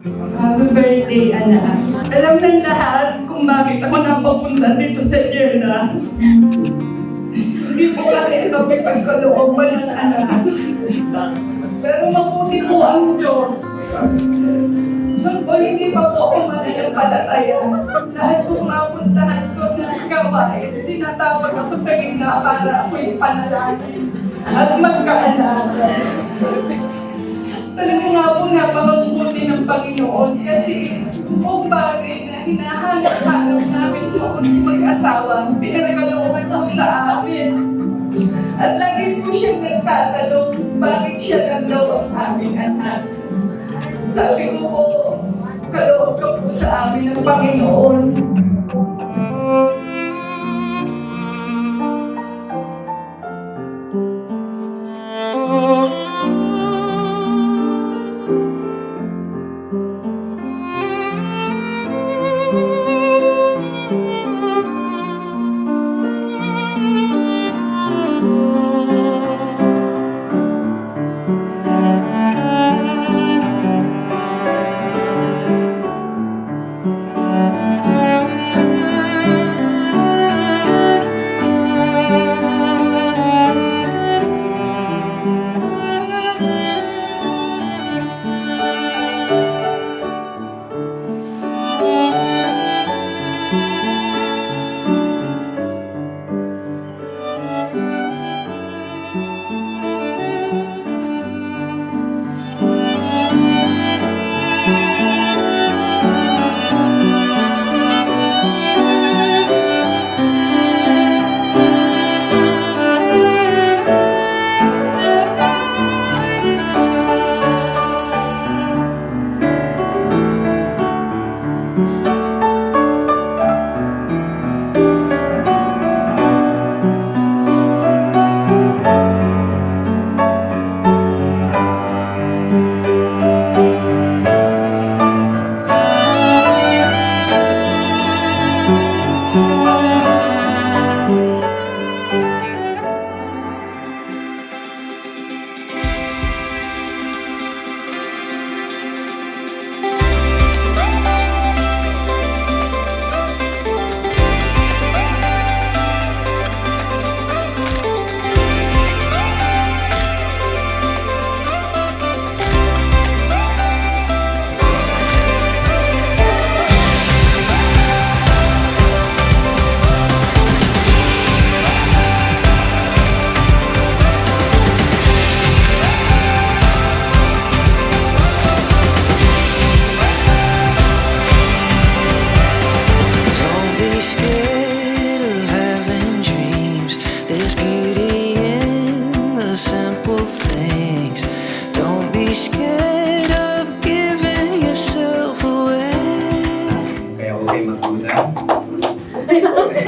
Happy birthday, anak. Alam ng lahat kung bakit ako napapunta dito sa Yerna. Hindi po kasi ito pagkalooban ng anak. Pero mabuti po ang Diyos. Nung po hindi pa po ako mananampalataya, lahat po mapuntahan ko ng kaway, tinatawag ako sa gitna para ako'y panalangin at magkaalaga. Talaga nga po napakabuti ng Panginoon kasi buong bagay na hinahanap-hanap namin noon mag-asawa, pinagkalooban po sa amin. At lagi po siyang nagtatanong, bakit siya lang daw ang aming anak? Sabi ko po, kaloob ka po sa amin ng Panginoon.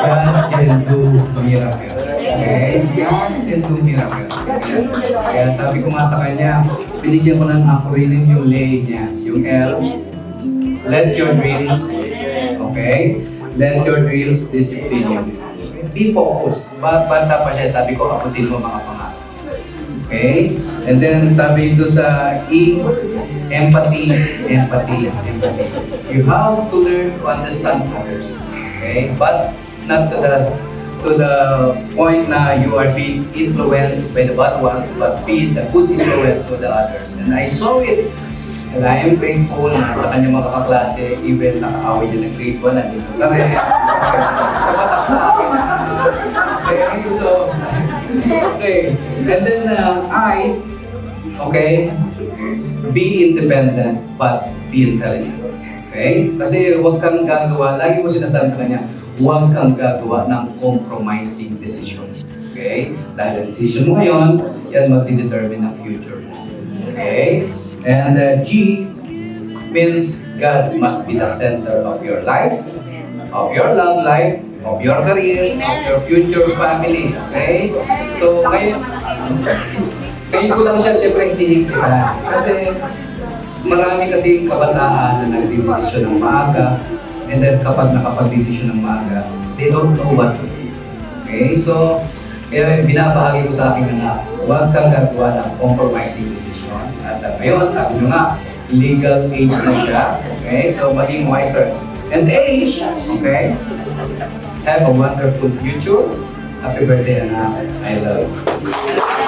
God can do miracles. Okay? God can do miracles. Kaya sabi ko nga sa kanya, binigyan ko ng acronym yung lay niya, yung L. Let your dreams, okay? Let your dreams discipline you. Be focused. Bata pa siya, sabi ko, abutin mo mga pangarap. Okay? And then sabi doon sa E, empathy. You have to learn to understand others. Okay? But not to the point na you are being influenced by the bad ones, but be the good influence to the others. And I saw it. And I am grateful na sa kanyang mga kaklase, even nakaaway niya ng grade 1, nandito ka rin. Tumatak sa akin. Okay, so, okay. And then be independent, but be intelligent. Okay? Kasi huwag kang gagawa, lagi mo sinasabi sa kanya, huwag kang gagawa ng compromising decision. Okay? Dahil ang decision mo ngayon, yan magdidetermine ang future mo. Okay? And G means God must be the center of your life, of your love life, of your career, of your future family. Okay? So, ngayon ko lang siya siyempre hinihigitan. Kasi marami kasi kabataan na nagdidesisyon ng maaga, and then kapag nakapag-desisyon ng maaga, they don't know what to do. Okay? So, kaya binabahagi ko sa aking anak, huwag kang gagawa ng compromising decision. At ngayon, sabi nyo nga, legal age na siya. Okay? So, maging wiser. And age, okay? Have a wonderful future. Happy birthday, anak. I love you.